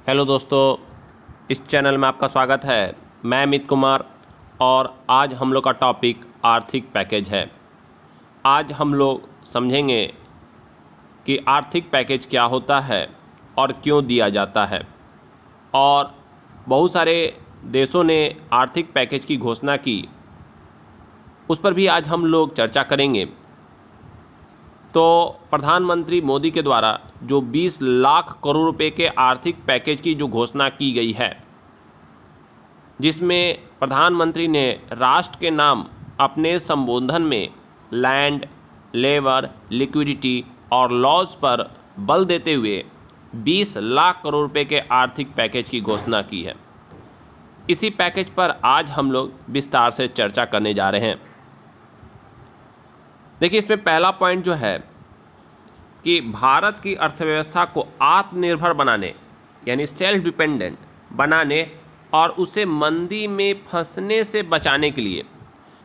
Hello दोस्तों, इस channel में आपका स्वागत है। मैं अमित कुमार और आज हम लोग का टॉपिक आर्थिक पैकेज है। आज हम लोग समझेंगे कि आर्थिक पैकेज क्या होता है और क्यों दिया जाता है, और बहुत सारे देशों ने आर्थिक पैकेज की घोषणा की, उस पर भी आज हम लोग चर्चा करेंगे। तो प्रधानमंत्री मोदी के द्वारा जो 20 लाख करोड़ रुपए के आर्थिक पैकेज की जो घोषणा की गई है, जिसमें प्रधानमंत्री ने राष्ट्र के नाम अपने संबोधन में लैंड, लेबर, लिक्विडिटी और लॉज पर बल देते हुए 20 लाख करोड़ रुपए के आर्थिक पैकेज की घोषणा की है। इसी पैकेज पर आज हम लोग विस्तार से चर्चा करने जा रहे हैं। देखिए, इसमें पहला पॉइंट जो है कि भारत की अर्थव्यवस्था को आत्मनिर्भर बनाने यानी सेल्फ डिपेंडेंट बनाने और उसे मंदी में फंसने से बचाने के लिए,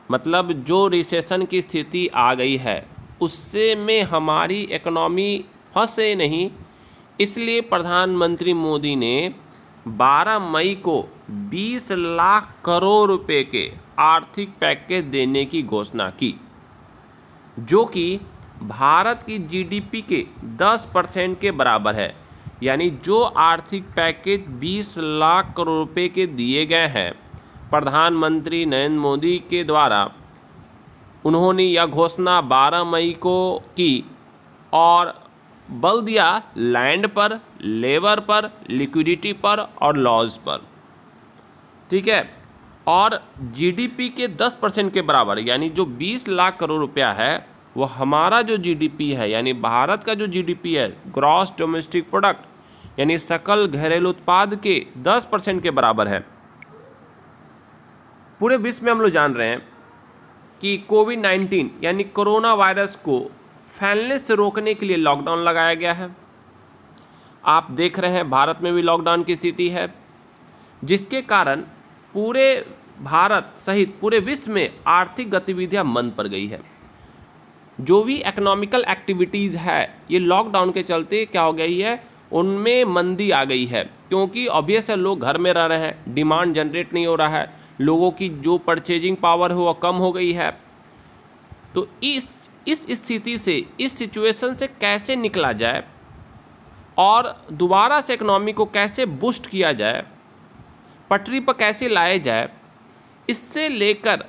मतलब जो रिसेशन की स्थिति आ गई है उससे में हमारी इकोनॉमी फंसे नहीं, इसलिए प्रधानमंत्री मोदी ने 12 मई को 20 लाख करोड़ रुपए के आर्थिक पैकेज देने की घोषणा की, जो कि भारत की जीडीपी के 10% के बराबर है। यानी जो आर्थिक पैकेज 20 लाख करोड़ रुपए के दिए गए हैं प्रधानमंत्री नरेंद्र मोदी के द्वारा, उन्होंने यह घोषणा 12 मई को की और बल दिया लैंड पर, लेबर पर, लिक्विडिटी पर और लॉज पर। ठीक है, और जीडीपी के 10% के बराबर, यानी जो 20 लाख करोड़ रुपया है वो हमारा जो जीडीपी है, यानी भारत का जो जीडीपी है, ग्रॉस डोमेस्टिक प्रोडक्ट यानी सकल घरेलू उत्पाद के 10% के बराबर है। पूरे विश्व में हम लोग जान रहे हैं कि कोविड-19 यानी कोरोना वायरस को फैलने से रोकने के लिए लॉकडाउन लगाया गया है। आप देख रहे हैं भारत में भी लॉकडाउन की स्थिति है, जिसके कारण पूरे भारत सहित पूरे विश्व में आर्थिक गतिविधियां मंद पड़ गई है। जो भी इकोनॉमिकल एक्टिविटीज़ है ये लॉकडाउन के चलते क्या हो गई है, उनमें मंदी आ गई है, क्योंकि ऑब्वियस है लोग घर में रह रहे हैं, डिमांड जनरेट नहीं हो रहा है, लोगों की जो परचेजिंग पावर है वो कम हो गई है। तो इस स्थिति से, इस सिचुएशन से कैसे निकला जाए और दोबारा से इकोनॉमी को कैसे बूस्ट किया जाए, पटरी पर कैसे लाया जाए, इससे लेकर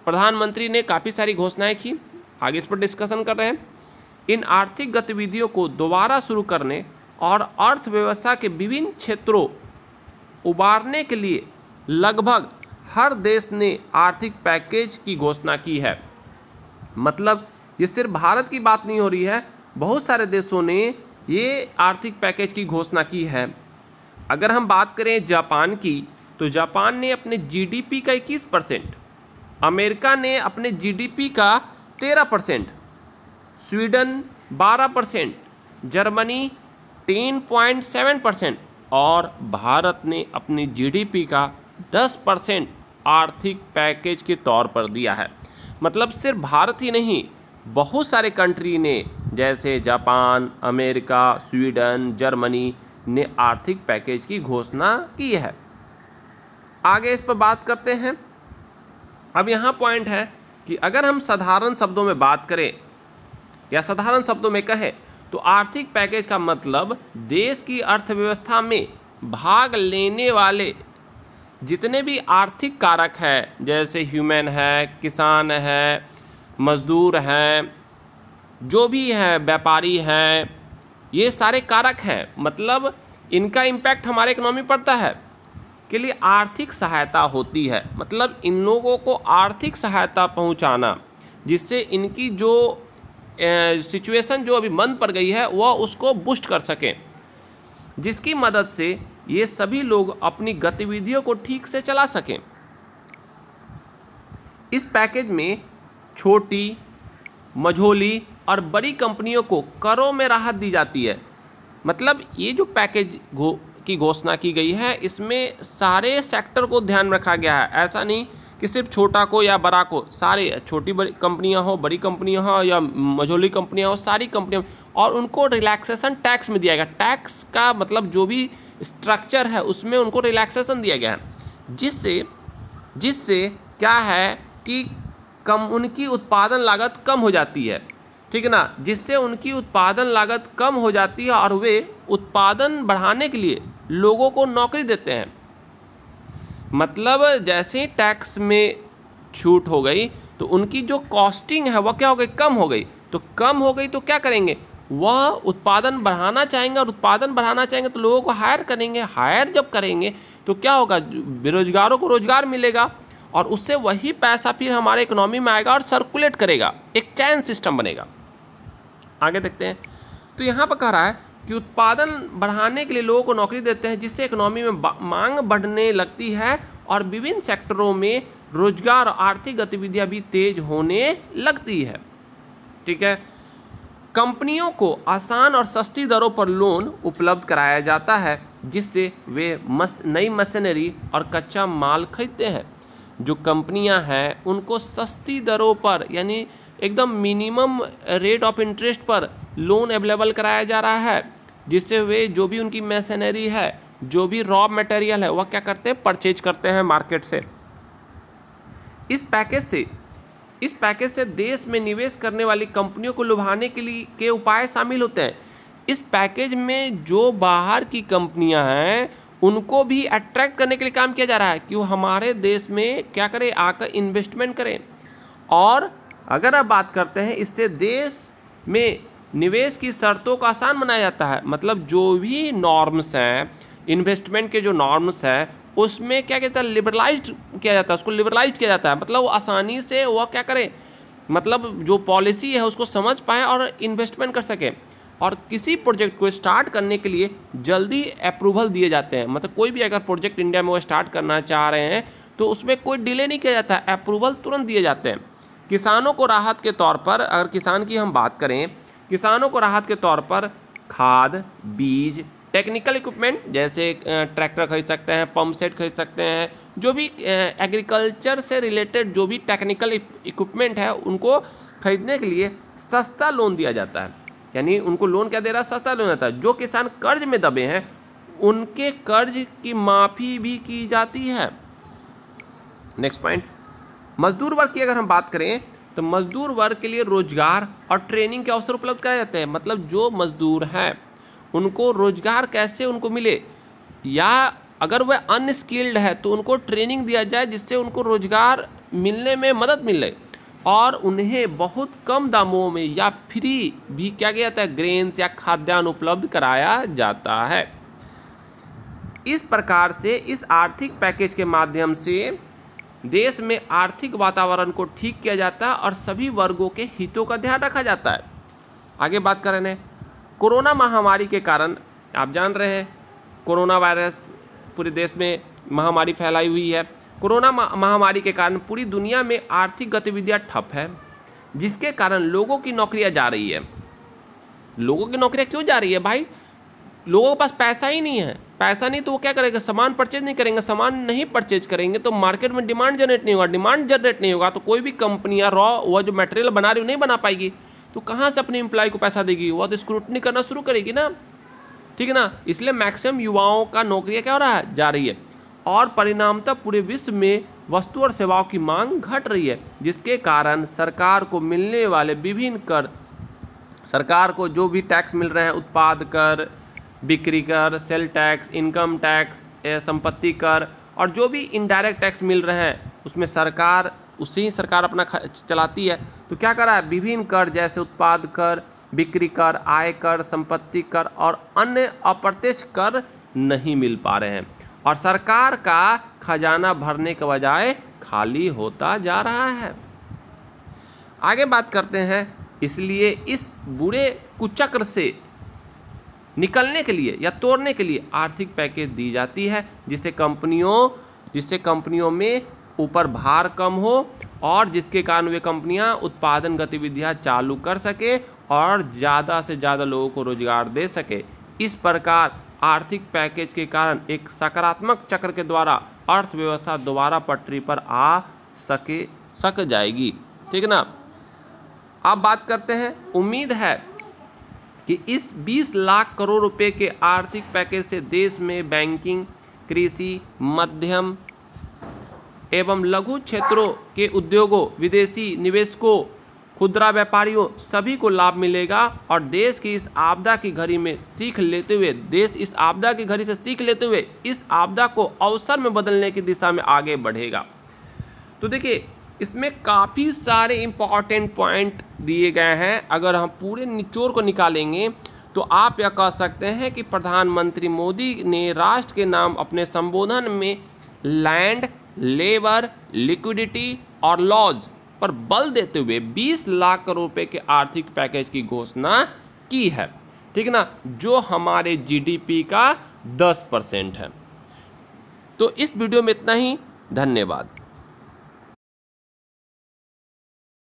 प्रधानमंत्री ने काफ़ी सारी घोषणाएं की। आगे इस पर डिस्कशन कर रहे हैं। इन आर्थिक गतिविधियों को दोबारा शुरू करने और अर्थव्यवस्था के विभिन्न क्षेत्रों उबारने के लिए लगभग हर देश ने आर्थिक पैकेज की घोषणा की है। मतलब ये सिर्फ भारत की बात नहीं हो रही है, बहुत सारे देशों ने ये आर्थिक पैकेज की घोषणा की है। अगर हम बात करें जापान की, तो जापान ने अपने जीडीपी का 21%, अमेरिका ने अपने जीडीपी का 13%, स्वीडन 12%, जर्मनी 10.7% और भारत ने अपनी जीडीपी का 10% आर्थिक पैकेज के तौर पर दिया है। मतलब सिर्फ भारत ही नहीं, बहुत सारे कंट्री ने, जैसे जापान, अमेरिका, स्वीडन, जर्मनी ने आर्थिक पैकेज की घोषणा की है। आगे इस पर बात करते हैं। अब यहाँ पॉइंट है कि अगर हम साधारण शब्दों में बात करें या साधारण शब्दों में कहें, तो आर्थिक पैकेज का मतलब देश की अर्थव्यवस्था में भाग लेने वाले जितने भी आर्थिक कारक हैं, जैसे ह्यूमन है, किसान है, मजदूर हैं, जो भी है, व्यापारी हैं, ये सारे कारक हैं, मतलब इनका इम्पैक्ट हमारे इकोनॉमी पड़ता है, के लिए आर्थिक सहायता होती है। मतलब इन लोगों को आर्थिक सहायता पहुंचाना, जिससे इनकी जो सिचुएशन जो अभी मंद पड़ गई है वह उसको बूस्ट कर सकें, जिसकी मदद से ये सभी लोग अपनी गतिविधियों को ठीक से चला सकें। इस पैकेज में छोटी, मझोली और बड़ी कंपनियों को करों में राहत दी जाती है। मतलब ये जो पैकेज की घोषणा की गई है, इसमें सारे सेक्टर को ध्यान में रखा गया है। ऐसा नहीं कि सिर्फ छोटा को या बड़ा को, सारे छोटी बड़ी कंपनियां हो, बड़ी कंपनियां हो या मझोली कंपनियां हो, सारी कंपनियां, और उनको रिलैक्सेशन टैक्स में दिया गया। टैक्स का मतलब जो भी स्ट्रक्चर है उसमें उनको रिलैक्सेशन दिया गया है, जिससे क्या है कि उनकी उत्पादन लागत कम हो जाती है, ठीक है ना, जिससे उनकी उत्पादन लागत कम हो जाती है और वे उत्पादन बढ़ाने के लिए लोगों को नौकरी देते हैं। मतलब जैसे ही टैक्स में छूट हो गई तो उनकी जो कॉस्टिंग है वह क्या हो गई, कम हो गई। तो कम हो गई तो क्या करेंगे, वह उत्पादन बढ़ाना चाहेंगे, और उत्पादन बढ़ाना चाहेंगे तो लोगों को हायर करेंगे। हायर जब करेंगे तो क्या होगा, बेरोजगारों को रोजगार मिलेगा और उससे वही पैसा फिर हमारे इकोनॉमी में आएगा और सर्कुलेट करेगा, एक चैन सिस्टम बनेगा। आगे देखते हैं। तो यहाँ पर कह रहा है कि उत्पादन बढ़ाने के लिए लोगों को नौकरी देते हैं, जिससे इकोनॉमी में मांग बढ़ने लगती है और विभिन्न सेक्टरों में रोजगार और आर्थिक गतिविधियां भी तेज होने लगती है। ठीक है। कंपनियों को आसान और सस्ती दरों पर लोन उपलब्ध कराया जाता है, जिससे वे नई मशीनरी और कच्चा माल खरीदते हैं। जो कंपनियां हैं उनको सस्ती दरों पर यानी एकदम मिनिमम रेट ऑफ इंटरेस्ट पर लोन अवेलेबल कराया जा रहा है, जिससे वे जो भी उनकी मशीनरी है, जो भी रॉ मटेरियल है, वह क्या करते हैं, परचेज करते हैं मार्केट से। इस पैकेज से देश में निवेश करने वाली कंपनियों को लुभाने के उपाय शामिल होते हैं। इस पैकेज में जो बाहर की कंपनियां हैं उनको भी अट्रैक्ट करने के लिए काम किया जा रहा है कि वो हमारे देश में क्या करें, आकर इन्वेस्टमेंट करें। और अगर आप बात करते हैं, इससे देश में निवेश की शर्तों को आसान बनाया जाता है। मतलब जो भी नॉर्म्स हैं, इन्वेस्टमेंट के जो नॉर्म्स हैं, उसमें क्या कहता है, लिबरलाइज्ड किया जाता है, उसको लिबरलाइज किया जाता है। मतलब वो आसानी से वह क्या करें, मतलब जो पॉलिसी है उसको समझ पाए और इन्वेस्टमेंट कर सके। और किसी प्रोजेक्ट को स्टार्ट करने के लिए जल्दी अप्रूवल दिए जाते हैं। मतलब कोई भी अगर प्रोजेक्ट इंडिया में वो स्टार्ट करना चाह रहे हैं तो उसमें कोई डिले नहीं किया जाता है, अप्रूवल तुरंत दिए जाते हैं। किसानों को राहत के तौर पर, अगर किसान की हम बात करें, किसानों को राहत के तौर पर खाद, बीज, टेक्निकल इक्विपमेंट जैसे ट्रैक्टर खरीद सकते हैं, पंप सेट खरीद सकते हैं, जो भी एग्रीकल्चर से रिलेटेड जो भी टेक्निकल इक्विपमेंट है उनको खरीदने के लिए सस्ता लोन दिया जाता है। यानी उनको लोन क्या दे रहा है, सस्ता लोन देता है। जो किसान कर्ज में दबे हैं उनके कर्ज की माफ़ी भी की जाती है। नेक्स्ट पॉइंट, मजदूर वर्ग की अगर हम बात करें तो मजदूर वर्ग के लिए रोजगार और ट्रेनिंग के अवसर उपलब्ध कराए जाते हैं। मतलब जो मजदूर हैं उनको रोजगार कैसे उनको मिले, या अगर वह अनस्किल्ड है तो उनको ट्रेनिंग दिया जाए जिससे उनको रोजगार मिलने में मदद मिले, और उन्हें बहुत कम दामों में या फ्री भी क्या किया जाता है, ग्रेन्स या खाद्यान्न उपलब्ध कराया जाता है। इस प्रकार से इस आर्थिक पैकेज के माध्यम से देश में आर्थिक वातावरण को ठीक किया जाता है और सभी वर्गों के हितों का ध्यान रखा जाता है। आगे बात कर रहे हैं, कोरोना महामारी के कारण आप जान रहे हैं कोरोना वायरस पूरे देश में महामारी फैलाई हुई है। कोरोना महामारी के कारण पूरी दुनिया में आर्थिक गतिविधियां ठप है, जिसके कारण लोगों की नौकरियां जा रही है। लोगों की नौकरियां क्यों जा रही है भाई? लोगों के पास पैसा ही नहीं है। पैसा नहीं तो वो क्या करेगा, सामान परचेज नहीं करेंगे। सामान नहीं परचेज करेंगे तो मार्केट में डिमांड जनरेट नहीं होगा। डिमांड जनरेट नहीं होगा तो कोई भी कंपनियां रॉ वह जो मटेरियल बना रही है नहीं बना पाएगी। तो कहाँ से अपने एम्प्लॉय को पैसा देगी? वह तो स्क्रूटनी करना शुरू करेगी ना, ठीक है ना। इसलिए मैक्सिमम युवाओं का नौकरियां क्या हो रहा है, जा रही है, और परिणामतः पूरे विश्व में वस्तु और सेवाओं की मांग घट रही है, जिसके कारण सरकार को मिलने वाले विभिन्न कर, सरकार को जो भी टैक्स मिल रहे हैं, उत्पाद कर, बिक्री कर, सेल टैक्स, इनकम टैक्स, संपत्ति कर, और जो भी इनडायरेक्ट टैक्स मिल रहे हैं उसमें उससे ही सरकार अपना चलाती है। तो क्या कर रहा है, विभिन्न कर जैसे उत्पाद कर, बिक्री कर, आय कर, संपत्ति कर और अन्य अप्रत्यक्ष कर नहीं मिल पा रहे हैं, और सरकार का खजाना भरने के बजाय खाली होता जा रहा है। आगे बात करते हैं, इसलिए इस बुरे कुचक्र से निकलने के लिए या तोड़ने के लिए आर्थिक पैकेज दी जाती है, जिससे कंपनियों में ऊपर भार कम हो और जिसके कारण वे कंपनियां उत्पादन गतिविधियां चालू कर सके और ज़्यादा से ज़्यादा लोगों को रोजगार दे सके। इस प्रकार आर्थिक पैकेज के कारण एक सकारात्मक चक्र के द्वारा अर्थव्यवस्था दोबारा पटरी पर आ सक जाएगी, ठीक है ना। अब बात करते हैं, उम्मीद है कि इस 20 लाख करोड़ रुपए के आर्थिक पैकेज से देश में बैंकिंग, कृषि, मध्यम एवं लघु क्षेत्रों के उद्योगों, विदेशी निवेशकों, खुदरा व्यापारियों सभी को लाभ मिलेगा और देश की इस आपदा की घड़ी में सीख लेते हुए, देश इस आपदा की घड़ी से सीख लेते हुए इस आपदा को अवसर में बदलने की दिशा में आगे बढ़ेगा। तो देखिए, इसमें काफ़ी सारे इंपॉर्टेंट पॉइंट दिए गए हैं। अगर हम पूरे निचोड़ को निकालेंगे तो आप यह कह सकते हैं कि प्रधानमंत्री मोदी ने राष्ट्र के नाम अपने संबोधन में लैंड, लेबर, लिक्विडिटी और लॉज पर बल देते हुए 20 लाख करोड़ रुपए के आर्थिक पैकेज की घोषणा की है, ठीक ना, जो हमारे जीडीपी का 10% है। तो इस वीडियो में इतना ही, धन्यवाद।